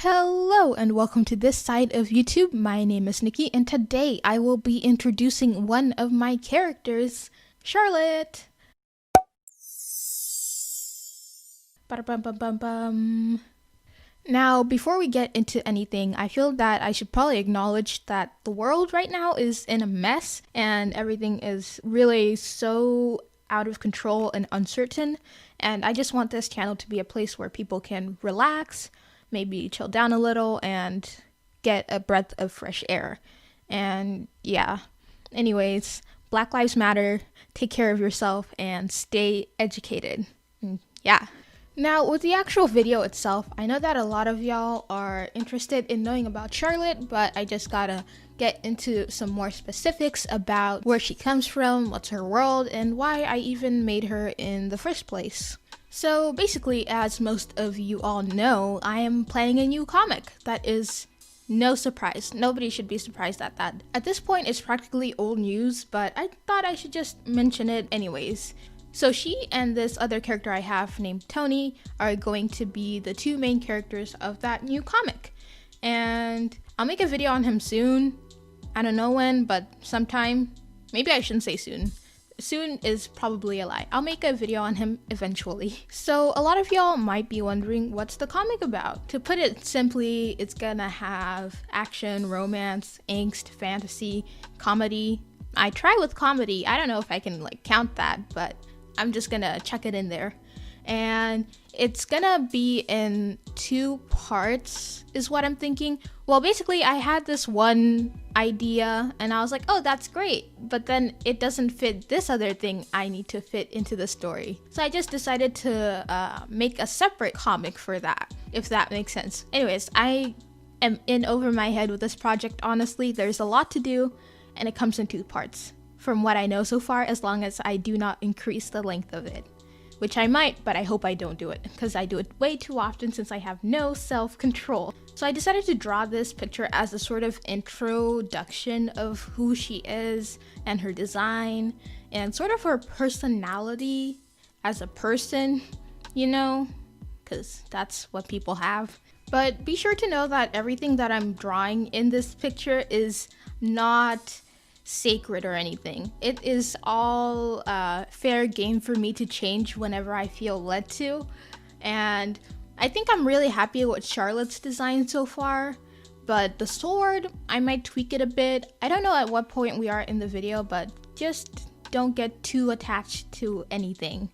Hello and welcome to this side of YouTube. My name is Nikki and today I will be introducing one of my characters, Charlotte. Ba-da-bum-bum-bum-bum. Now, before we get into anything, I feel that I should probably acknowledge that the world right now is in a mess and everything is really so out of control and uncertain. And I just want this channel to be a place where people can relax, maybe chill down a little, and get a breath of fresh air. And yeah, anyways, Black Lives Matter, take care of yourself, and stay educated. Yeah. Now, with the actual video itself, I know that a lot of y'all are interested in knowing about Charlotte, but I just gotta get into some more specifics about where she comes from, what's her world, and why I even made her in the first place. So basically, as most of you all know, I am planning a new comic. That is no surprise. Nobody should be surprised at that. At this point, it's practically old news, but I thought I should just mention it anyways. So she and this other character I have named Tony are going to be the two main characters of that new comic. And I'll make a video on him soon. I don't know when, but sometime. Maybe I shouldn't say soon. Soon is probably a lie. I'll make a video on him eventually. So a lot of y'all might be wondering, what's the comic about? To put it simply, it's gonna have action, romance, angst, fantasy, comedy. I try with comedy. I don't know if I can count that, but I'm just gonna chuck it in there. And it's gonna be in 2 parts is what I'm thinking. Well, basically I had this one idea and I was like, oh, that's great, but then it doesn't fit this other thing I need to fit into the story. So I just decided to make a separate comic for that, if that makes sense. Anyways, I am in over my head with this project. Honestly, there's a lot to do and it comes in 2 parts from what I know so far, as long as I do not increase the length of it. Which I might, but I hope I don't do it, because I do it way too often since I have no self-control. So I decided to draw this picture as a sort of introduction of who she is and her design and sort of her personality as a person, you know, because that's what people have. But be sure to know that everything that I'm drawing in this picture is not sacred or anything. It is all fair game for me to change whenever I feel led to, and I think I'm really happy with Charlotte's design so far, but the sword, I might tweak it a bit. I don't know at what point we are in the video, but just don't get too attached to anything.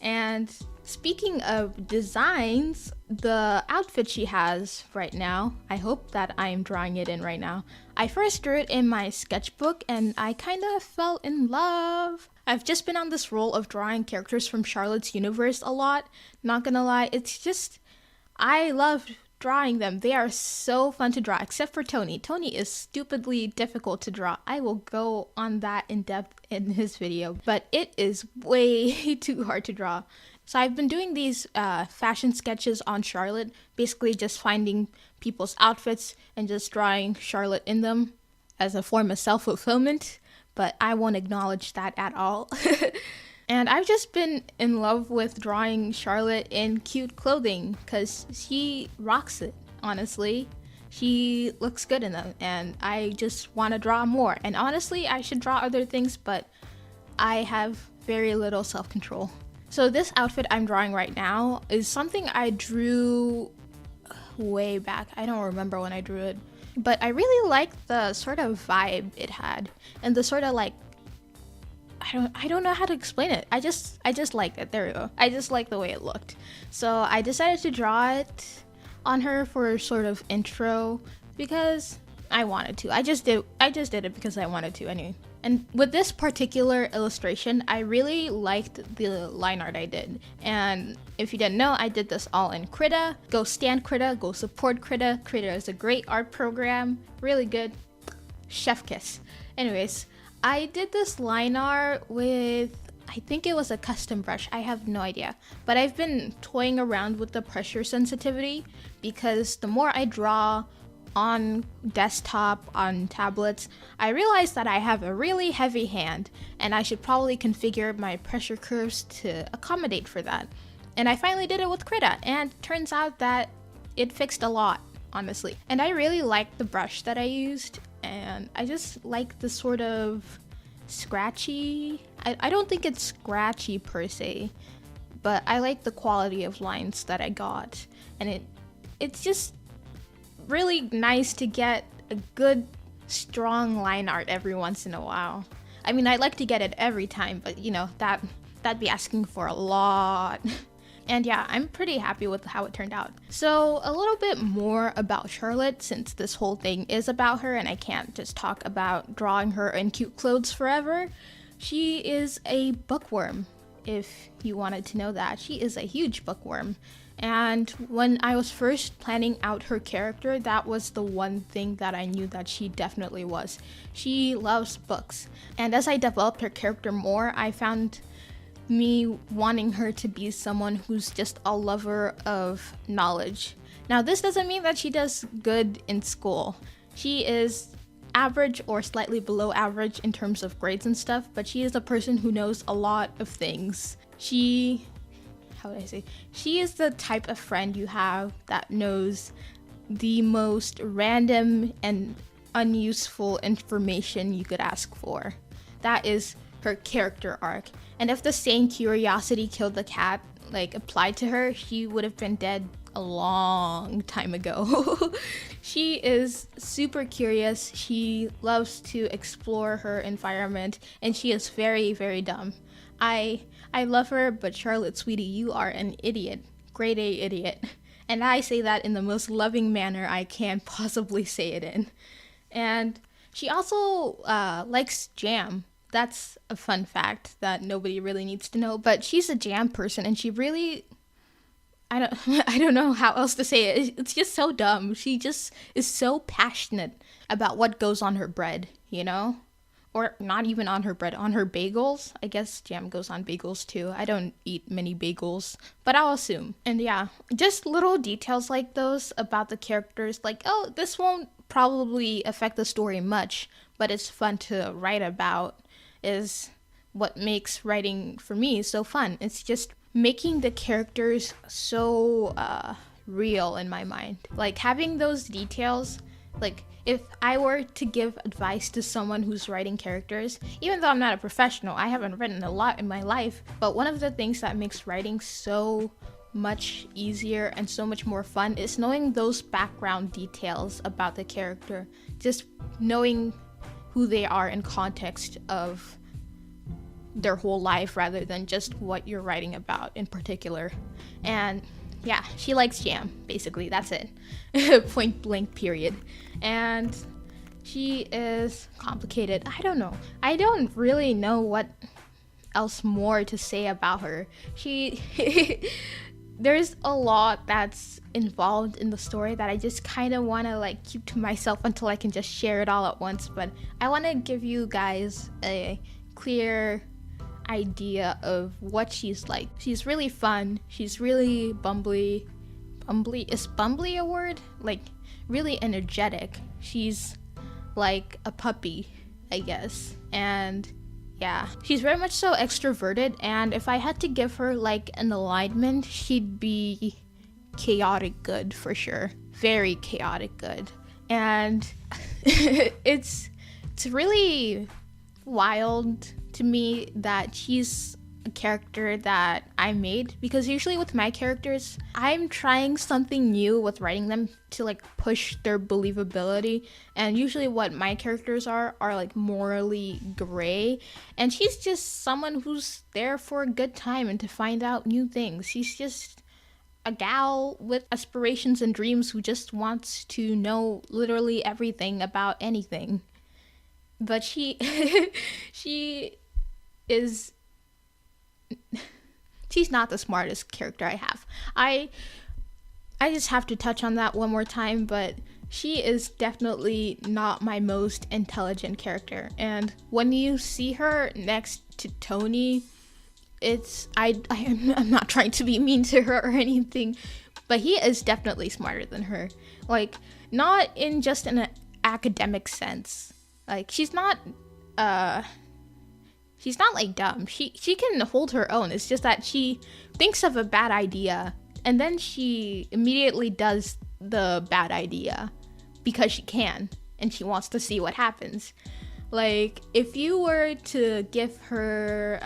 And speaking of designs, the outfit she has right now, I hope that I'm drawing it in right now. I first drew it in my sketchbook and I kind of fell in love. I've just been on this roll of drawing characters from Charlotte's universe a lot. Not gonna lie, it's just, I love drawing them. They are so fun to draw, except for Tony. Tony is stupidly difficult to draw. I will go on that in depth in his video, but it is way too hard to draw. So I've been doing these fashion sketches on Charlotte, basically just finding people's outfits and just drawing Charlotte in them as a form of self-fulfillment, but I won't acknowledge that at all. And I've just been in love with drawing Charlotte in cute clothing because she rocks it, honestly. She looks good in them and I just want to draw more. And honestly, I should draw other things, but I have very little self-control. So this outfit I'm drawing right now is something I drew way back. I don't remember when I drew it, but I really liked the sort of vibe it had and the sort of I don't know how to explain it. I just liked it. There we go. I just like the way it looked. So I decided to draw it on her for sort of intro because I wanted to. I just did it because I wanted to anyway. And with this particular illustration, I really liked the line art I did. And if you didn't know, I did this all in Krita. Go stand Krita, go support Krita. Krita is a great art program, really good. Chef kiss. Anyways, I did this line art with, I think it was a custom brush, I have no idea. But I've been toying around with the pressure sensitivity because the more I draw on desktop, on tablets, I realized that I have a really heavy hand and I should probably configure my pressure curves to accommodate for that. And I finally did it with Krita, and turns out that it fixed a lot, honestly. And I really liked the brush that I used, and I just like the sort of scratchy, I don't think it's scratchy per se, but I like the quality of lines that I got. And it's just really nice to get a good strong line art every once in a while. I mean, I like to get it every time, but you know, that'd be asking for a lot. And yeah, I'm pretty happy with how it turned out. So a little bit more about Charlotte, since this whole thing is about her and I can't just talk about drawing her in cute clothes forever. She is a bookworm, if you wanted to know that. She is a huge bookworm. And when I was first planning out her character, that was the one thing that I knew that she definitely was. She loves books. And as I developed her character more, I found me wanting her to be someone who's just a lover of knowledge. Now, this doesn't mean that she does good in school. She is average or slightly below average in terms of grades and stuff, but she is a person who knows a lot of things. She is the type of friend you have that knows the most random and unuseful information you could ask for. That is her character arc. And if the saying curiosity killed the cat applied to her, she would have been dead a long time ago. She is super curious. She loves to explore her environment, and she is very, very dumb. I love her, but Charlotte, sweetie, you are an idiot. Grade A idiot. And I say that in the most loving manner I can possibly say it in. And she also likes jam. That's a fun fact that nobody really needs to know, but she's a jam person, and she really, I don't know how else to say it. It's just so dumb. She just is so passionate about what goes on her bread, you know? Or not even on her bread, on her bagels. I guess jam goes on bagels too. I don't eat many bagels, but I'll assume. And yeah, just little details like those about the characters, like, oh, this won't probably affect the story much, but it's fun to write about, is what makes writing for me so fun. It's just making the characters so real in my mind. Like having those details, like if I were to give advice to someone who's writing characters, even though I'm not a professional, I haven't written a lot in my life, but one of the things that makes writing so much easier and so much more fun is knowing those background details about the character. Just knowing who they are in context of their whole life rather than just what you're writing about in particular. And yeah, she likes jam, basically. That's it. Point blank, period. And she is complicated. I don't know. I don't really know what else more to say about her. There's a lot that's involved in the story that I just kind of want to keep to myself until I can just share it all at once. But I want to give you guys a clear idea of what she's like. She's really fun. She's really bumbly. Is bumbly a word? Really energetic. She's like a puppy, I guess. And yeah, she's very much so extroverted, and if I had to give her an alignment, she'd be chaotic good for sure. Very chaotic good. And it's really wild to me that she's a character that I made, because usually with my characters, I'm trying something new with writing them to push their believability, and usually what my characters are morally gray, and she's just someone who's there for a good time and to find out new things. She's just a gal with aspirations and dreams who just wants to know literally everything about anything. But she is she's not the smartest character I have. I just have to touch on that one more time, but she is definitely not my most intelligent character. And when you see her next to Tony, I'm not trying to be mean to her or anything, but he is definitely smarter than her. Not in just an academic sense. She's not dumb. She can hold her own. It's just that she thinks of a bad idea and then she immediately does the bad idea because she can and she wants to see what happens. Like, if you were to give her,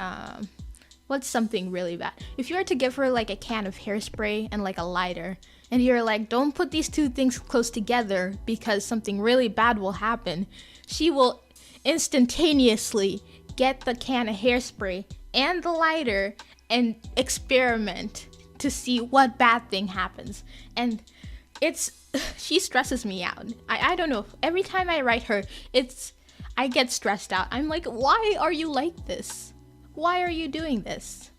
what's something really bad? If you were to give her like a can of hairspray and like a lighter, and you're like, don't put these two things close together because something really bad will happen, she will instantaneously get the can of hairspray and the lighter and experiment to see what bad thing happens. And she stresses me out. I don't know. Every time I write her, I get stressed out. I'm like, why are you like this? Why are you doing this?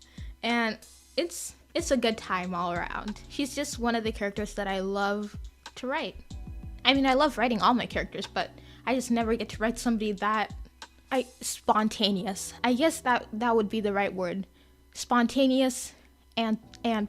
And it's a good time all around. She's just one of the characters that I love to write. I mean, I love writing all my characters, but I just never get to write somebody that spontaneous. I guess that would be the right word. Spontaneous and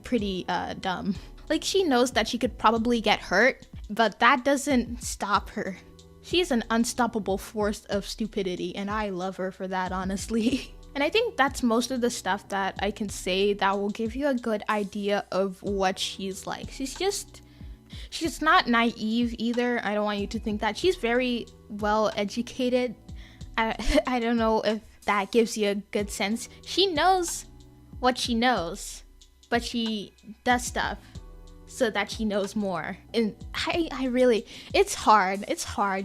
pretty dumb. Like, she knows that she could probably get hurt, but that doesn't stop her. She's an unstoppable force of stupidity, and I love her for that, honestly. And I think that's most of the stuff that I can say that will give you a good idea of what she's like. She's not naive either. I don't want you to think that. She's very well educated. I don't know if that gives you a good sense. She knows what she knows, but she does stuff so that she knows more. And I really, it's hard.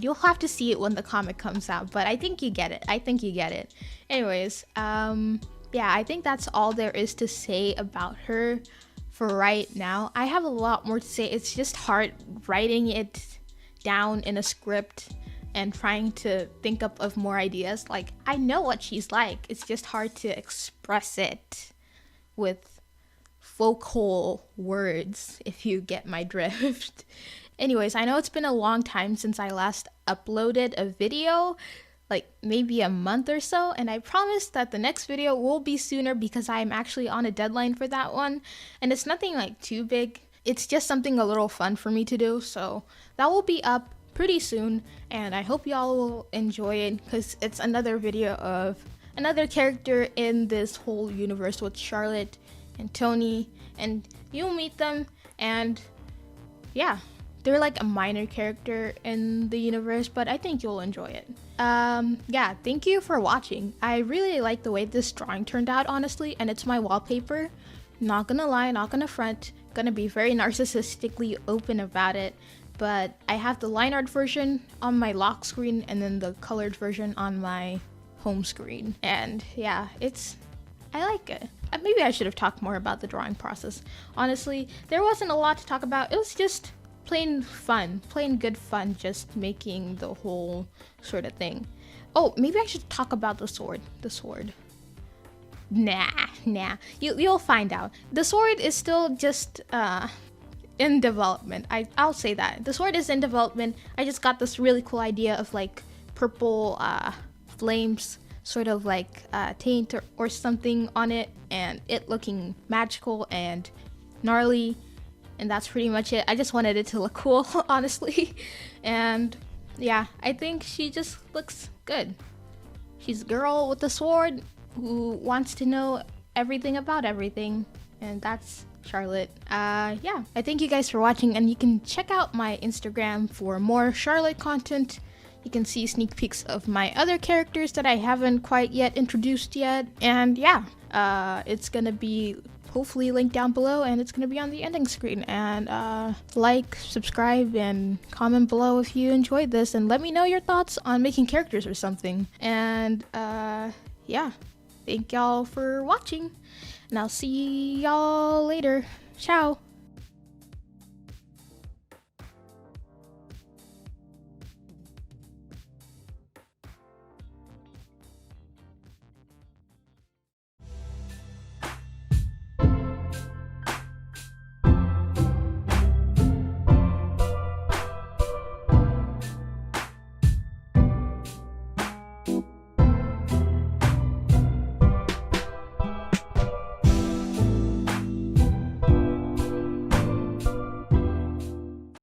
You'll have to see it when the comic comes out, but I think you get it. Anyways, yeah, I think that's all there is to say about her for right now. I have a lot more to say. It's just hard writing it down in a script and trying to think up of more ideas. Like, I know what she's like. It's just hard to express it with vocal words, if you get my drift. Anyways, I know it's been a long time since I last uploaded a video, like maybe a month or so, and I promise that the next video will be sooner because I'm actually on a deadline for that one, and it's nothing like too big. It's just something a little fun for me to do, so that will be up pretty soon, and I hope y'all will enjoy it because it's another video of another character in this whole universe with Charlotte and Tony, and you'll meet them, and yeah, they're like a minor character in the universe, but I think you'll enjoy it. Yeah, thank you for watching. I really like the way this drawing turned out, honestly, and it's my wallpaper. Not gonna lie, not gonna front, gonna be very narcissistically open about it, but I have the line art version on my lock screen and then the colored version on my home screen, and yeah, I like it. Maybe I should have talked more about the drawing process. Honestly, there wasn't a lot to talk about. It was just plain fun, plain good fun, just making the whole sort of thing. Oh, maybe I should talk about the sword. Nah. You'll find out. The sword is still just in development. I'll say that. The sword is in development. I just got this really cool idea of like purple flames, sort of like taint or something on it, and it looking magical and gnarly, and that's pretty much it. I just wanted it to look cool, honestly, and yeah, I think she just looks good. She's a girl with a sword who wants to know everything about everything, and that's Charlotte. Yeah, I thank you guys for watching, and you can check out my Instagram for more Charlotte content. You can see sneak peeks of my other characters that I haven't quite yet introduced yet. And yeah, it's gonna be hopefully linked down below, and it's gonna be on the ending screen. And like, subscribe, and comment below if you enjoyed this, and let me know your thoughts on making characters or something. And yeah, thank y'all for watching, and I'll see y'all later. Ciao.